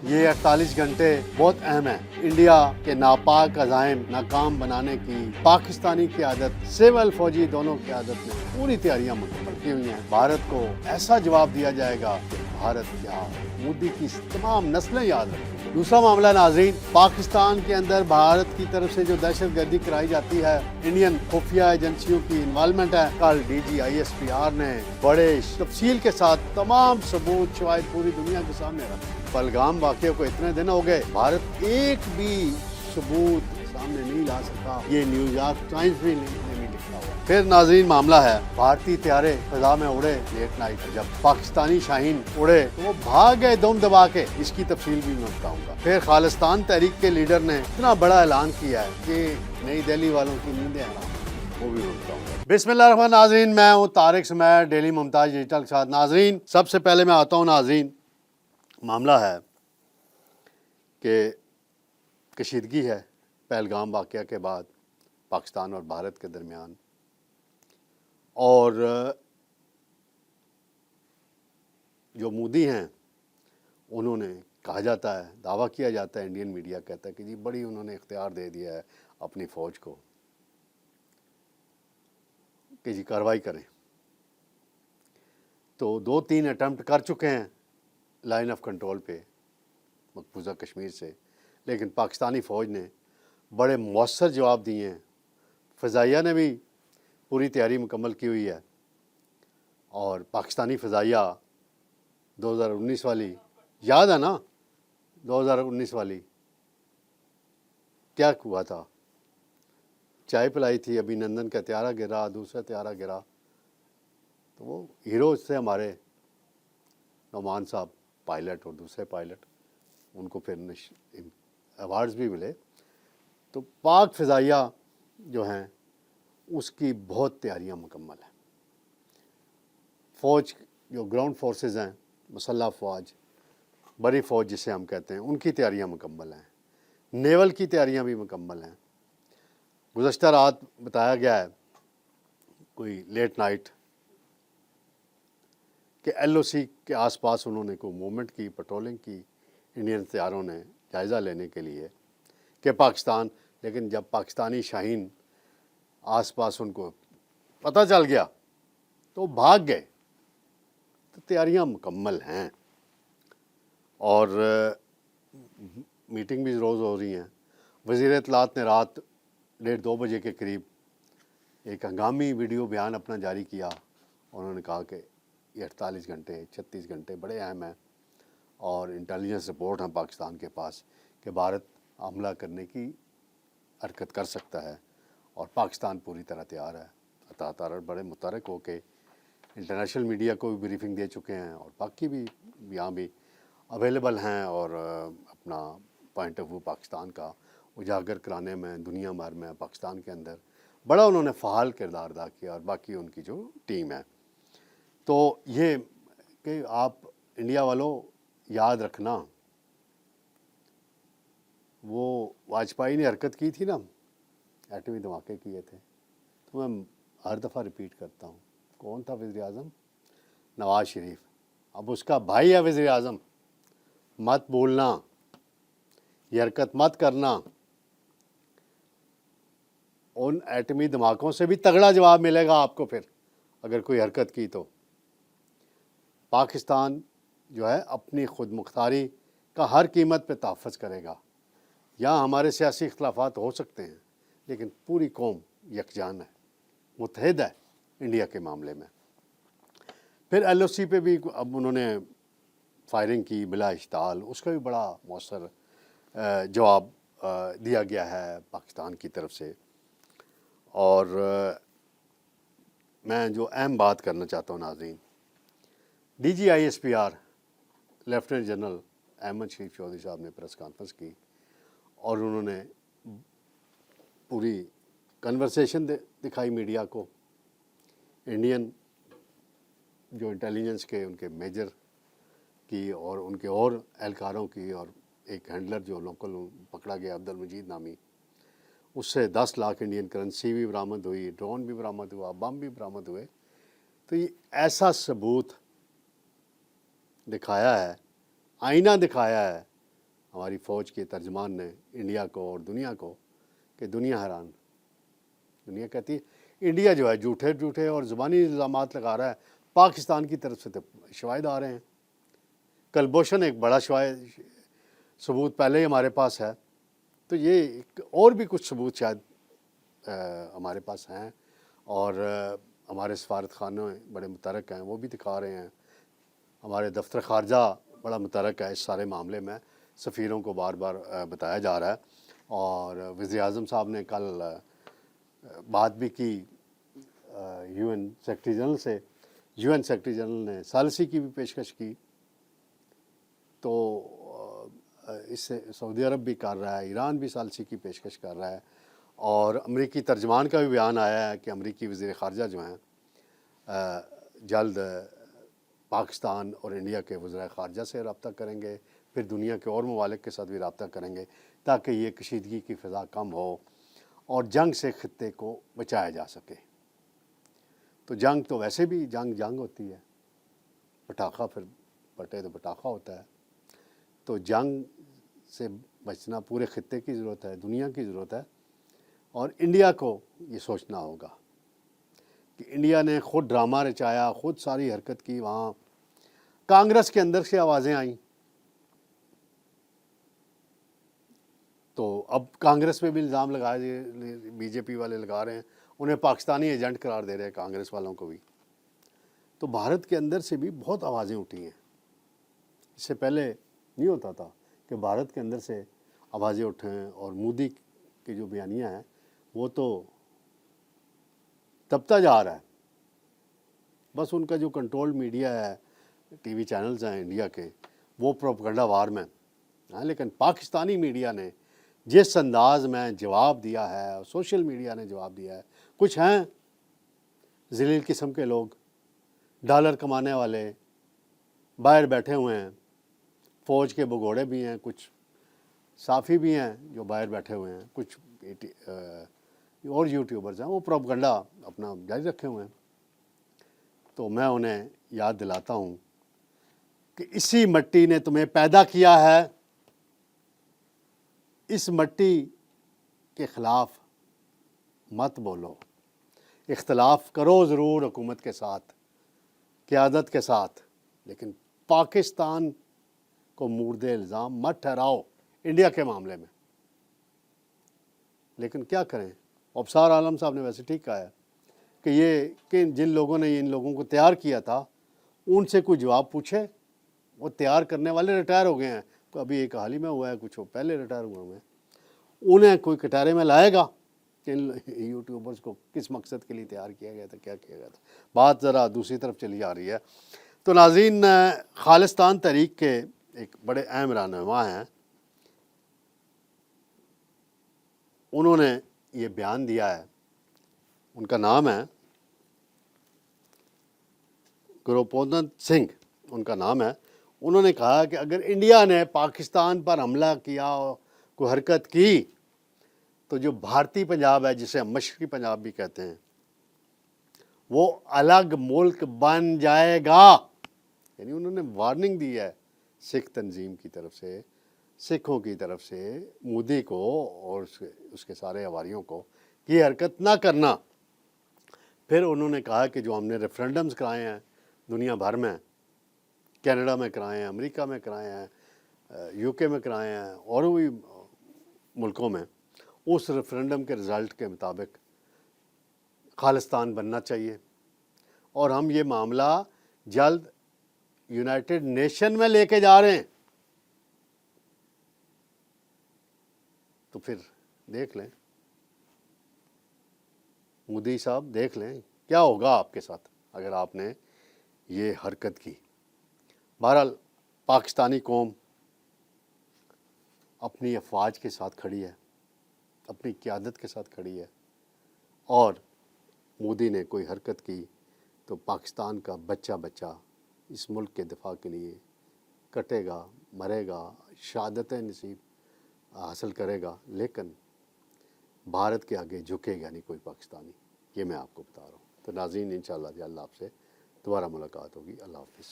یہ 48 گھنٹے بہت اہم ہیں انڈیا کے ناپاک عزائم ناکام بنانے کی پاکستانی قیادت سول فوجی دونوں قیادت نے پوری تیاریاں مکمل کی ہوئی ہیں۔ بھارت کو ایسا جواب دیا جائے گا کہ بھارت کیا مودی کی تمام نسلیں یاد رکھیں۔ دوسرا معاملہ ناظرین، پاکستان کے اندر بھارت کی طرف سے جو دہشت گردی کرائی جاتی ہے، انڈین خفیہ ایجنسیوں کی انوالومنٹ ہے۔ کل ڈی جی ISPR نے بڑے تفصیل کے ساتھ تمام ثبوت شواہد پوری دنیا کے سامنے رکھے۔ پہلگام واقعے کو اتنے دن ہو گئے، بھارت ایک بھی ثبوت سامنے نہیں لا سکا، یہ نیو یارک ٹائمز بھی نہیں لکھا ہوا۔ پھر ناظرین معاملہ ہے بھارتی طیارے فضا میں اڑے لیٹ نائٹ، جب پاکستانی شاہین اڑے تو وہ بھاگ گئے دم دبا کے، اس کی تفصیل بھی میں بتاؤں گا۔ پھر خالصتان تحریک کے لیڈر نے اتنا بڑا اعلان کیا ہے کہ نئی دہلی والوں کی نیندیں حرام، وہ بھی میں بتاؤں گا۔ بسم اللہ الرحمن ناظرین، میں ہوں طارق سمیر، ڈیلی ممتاز ڈیجیٹل کے ساتھ۔ ناظرین سب سے پہلے میں آتا ہوں، ناظرین معاملہ ہے کہ کشیدگی ہے پہلگام واقعہ کے بعد پاکستان اور بھارت کے درمیان، اور جو مودی ہیں انہوں نے کہا جاتا ہے، دعویٰ کیا جاتا ہے، انڈین میڈیا کہتا ہے کہ جی بڑی انہوں نے اختیار دے دیا ہے اپنی فوج کو کہ جی کارروائی کریں۔ تو 2-3 اٹمپٹ کر چکے ہیں لائن آف کنٹرول پہ مقبوضہ کشمیر سے، لیکن پاکستانی فوج نے بڑے مؤثر جواب دیے ہیں۔ فضائیہ نے بھی پوری تیاری مکمل کی ہوئی ہے، اور پاکستانی فضائیہ 2019 والی یاد ہے نا، 2019 والی کیا ہوا تھا؟ چائے پلائی تھی، ابھی نندن کا طیارہ گرا، دوسرا طیارہ گرا، تو وہ ہیروز تھے ہمارے نعمان صاحب پائلٹ اور دوسرے پائلٹ، ان کو پھر ایوارڈز بھی ملے۔ تو پاک فضائیہ جو ہیں اس کی بہت تیاریاں مکمل ہیں۔ فوج جو گراؤنڈ فورسز ہیں، مسلح افواج، بڑی فوج جسے ہم کہتے ہیں، ان کی تیاریاں مکمل ہیں۔ نیول کی تیاریاں بھی مکمل ہیں۔ گزشتہ رات بتایا گیا ہے کوئی لیٹ نائٹ کہ LOC کے آس پاس انہوں نے کوئی موومنٹ کی، پٹرولنگ کی انڈین طیاروں نے جائزہ لینے کے لیے کہ پاکستان، لیکن جب پاکستانی شاہین آس پاس ان کو پتہ چل گیا تو بھاگ گئے۔ تو تیاریاں مکمل ہیں، اور میٹنگ بھی روز ہو رہی ہیں۔ وزیر اطلاعات نے رات 1:30-2 بجے کے قریب ایک ہنگامی ویڈیو بیان اپنا جاری کیا، انہوں نے کہا کہ یہ 48 گھنٹے 36 گھنٹے بڑے اہم ہیں، اور انٹیلیجنس رپورٹ ہیں پاکستان کے پاس کہ بھارت حملہ کرنے کی حرکت کر سکتا ہے، اور پاکستان پوری طرح تیار ہے۔ عطا طارر بڑے متحرک ہو کے انٹرنیشنل میڈیا کو بھی بریفنگ دے چکے ہیں، اور باقی بھی یہاں بھی اویلیبل ہیں، اور اپنا پوائنٹ آف ویو پاکستان کا اجاگر کرانے میں دنیا بھر میں پاکستان کے اندر بڑا انہوں نے فعال کردار ادا کیا، اور باقی ان کی جو ٹیم ہے۔ تو یہ کہ آپ انڈیا والوں یاد رکھنا، وہ واجپئی نے حرکت کی تھی نا، ایٹمی دھماکے کیے تھے، تو میں ہر دفعہ ریپیٹ کرتا ہوں، کون تھا وزیر اعظم؟ نواز شریف۔ اب اس کا بھائی ہے وزیر اعظم، مت بولنا، یہ حرکت مت کرنا، ان ایٹمی دھماکوں سے بھی تگڑا جواب ملے گا آپ کو پھر اگر کوئی حرکت کی تو۔ پاکستان جو ہے اپنی خود مختاری کا ہر قیمت پہ تحفظ کرے گا۔ یہاں ہمارے سیاسی اختلافات ہو سکتے ہیں، لیکن پوری قوم یکجان ہے، متحد ہے انڈیا کے معاملے میں۔ پھر LOC پہ بھی اب انہوں نے فائرنگ کی بلا اشتعال، اس کا بھی بڑا مؤثر جواب دیا گیا ہے پاکستان کی طرف سے۔ اور میں جو اہم بات کرنا چاہتا ہوں ناظرین، DG ISPR lieutenant general Ahmed Sharif Chaudhry صاحب نے پریس کانفرنس کی، اور انہوں نے پوری کنورسیشن دکھائی میڈیا کو، انڈین جو انٹیلیجنس کے ان کے میجر کی اور ان کے اور اہلکاروں کی، اور ایک ہینڈلر جو لوکل پکڑا گیا عبد المجید نامی، اس سے 10 لاکھ انڈین کرنسی بھی برآمد ہوئی، ڈرون بھی برآمد ہوا، بم بھی برآمد ہوئے۔ تو یہ ایسا ثبوت دکھایا ہے، آئینہ دکھایا ہے हमारी फ़ौज के तर्जमान ने इंडिया को और दुनिया को कि दुनिया हैरान, दुनिया कहती है इंडिया जो है झूठे झूठे और ज़ुबानी इल्ज़ामात लगा रहा है, पाकिस्तान की तरफ से तो शवाहिद आ रहे हैं। कलभूषण एक बड़ा सबूत पहले ही हमारे पास है, तो ये और भी कुछ सबूत शायद हमारे पास हैं और हमारे सफारत खाने बड़े मुतरक हैं, वो भी दिखा रहे हैं। हमारे दफ्तर ख़ारजा बड़ा मुतरक है इस सारे मामले में, सफ़ीरों को बार बार बताया जा रहा है। और वज़ीर-ए-आज़म साहब ने कल बात भी की UN सेक्रेटरी जनरल से, UN सेक्रेटरी जनरल ने सालसी की भी पेशकश की, तो इससे सऊदी अरब भी कर रहा है, ईरान भी सालसी की पेशकश कर रहा है। और अमरीकी तर्जमान का भी बयान आया है कि अमरीकी वज़ीर ख़ारजा जो हैं जल्द पाकिस्तान और इंडिया के वज़ीर ख़ारजा से रब्ता करेंगे, फिर दुनिया के और ममालिक के साथ भी रब्ता करेंगे ताकि ये कशीदगी की फ़िज़ा कम हो और जंग से ख़ित्ते को बचाया जा सके। तो जंग तो वैसे भी जंग होती है, पटाखा फिर पटे तो पटाखा होता है। तो जंग से बचना पूरे ख़ित्ते की ज़रूरत है, दुनिया की ज़रूरत है। और इंडिया को ये सोचना होगा कि इंडिया ने ख़ुद ड्रामा रचाया, ख़ुद सारी हरकत की। वहाँ कांग्रेस के अंदर से आवाज़ें आईं, तो अब कांग्रेस पे भी इल्ज़ाम लगाए, बीजेपी वाले लगा रहे हैं, उन्हें पाकिस्तानी एजेंट करार दे रहे हैं, कांग्रेस वालों को भी। तो भारत के अंदर से भी बहुत आवाज़ें उठी हैं। इससे पहले नहीं होता था कि भारत के अंदर से आवाज़ें उठें। और मोदी की जो बयानियाँ हैं वो तो दबता जा रहा है। बस उनका जो कंट्रोल्ड मीडिया है, टीवी चैनल्स हैं इंडिया के, वो प्रोपेगेंडा वार में हैं। लेकिन पाकिस्तानी मीडिया ने जिस अंदाज में जवाब दिया है, सोशल मीडिया ने जवाब दिया है, कुछ हैं ज़लील किस्म के लोग, डॉलर कमाने वाले बाहर बैठे हुए हैं, फ़ौज के भगोड़े भी हैं, कुछ साफ़ी भी हैं जो बाहर बैठे हुए हैं, कुछ और यूट्यूबर्स हैं, वो प्रोपेगेंडा अपना जारी रखे हुए हैं। तो मैं उन्हें याद दिलाता हूँ कि इसी मिट्टी ने तुम्हें पैदा किया है, इस मिट्टी के ख़िलाफ़ मत बोलो, इख्तलाफ करो ज़रूर हुकूमत के साथ, क़यादत के साथ, लेकिन पाकिस्तान को मुर्दे इल्ज़ाम मत ठहराओ इंडिया के मामले में। लेकिन क्या करें, अबसार आलम साहब ने वैसे ठीक कहा है कि जिन लोगों ने इन लोगों को तैयार किया था उनसे कोई जवाब पूछे। वो तैयार करने वाले रिटायर हो गए हैं, तो अभी एक हाल ही में हुआ है, कुछ पहले रिटायर हुए हैं। उन्हें कोई कटारे में लाएगा कि इन यूट्यूबर्स को किस मकसद के लिए तैयार किया गया था, क्या किया गया था। बात ज़रा दूसरी तरफ चली जा रही है। तो नाज़रीन, खालिस्तान तहरीक के एक बड़े अहम रहनुमा हैं, उन्होंने ये बयान दिया है, उनका नाम है गुरपोतन सिंह, उनका नाम है। उन्होंने कहा कि अगर इंडिया ने पाकिस्तान पर हमला किया, कोई हरकत की, तो जो भारतीय पंजाब है, जिसे हम मशरक़ी पंजाब भी कहते हैं, वो अलग मुल्क बन जाएगा। यानी उन्होंने वार्निंग दी है सिख तंजीम की तरफ से, सिखों की तरफ से मोदी को और उसके सारे हवारियों को कि ये हरकत ना करना। फिर उन्होंने कहा कि जो हमने रेफरेंडम्स कराए हैं दुनिया भर में, कनाडा में कराए हैं, अमेरिका में कराए हैं, UK में कराए हैं और भी मुल्कों में, उस रेफरेंडम के रिज़ल्ट के मुताबिक खालिस्तान बनना चाहिए। और हम ये मामला जल्द यूनाइटेड नेशन में लेके जा रहे हैं। तो फिर देख लें मोदी साहब, देख लें क्या होगा आपके साथ अगर आपने ये हरकत की। बहरहाल पाकिस्तानी कौम अपनी अफवाज के साथ खड़ी है, अपनी क़यादत के साथ खड़ी है, और मोदी ने कोई हरकत की तो पाकिस्तान का बच्चा बच्चा इस मुल्क के दिफा के लिए कटेगा, मरेगा, शहादतें नसीब हासिल करेगा, लेकिन भारत के आगे झुकेगा नहीं कोई पाकिस्तानी। ये मैं आपको बता रहा हूँ। तो नाज़रीन, इंशाअल्लाह अल्लाह आपसे दोबारा मुलाकात होगी। अल्लाह हाफ़िज़।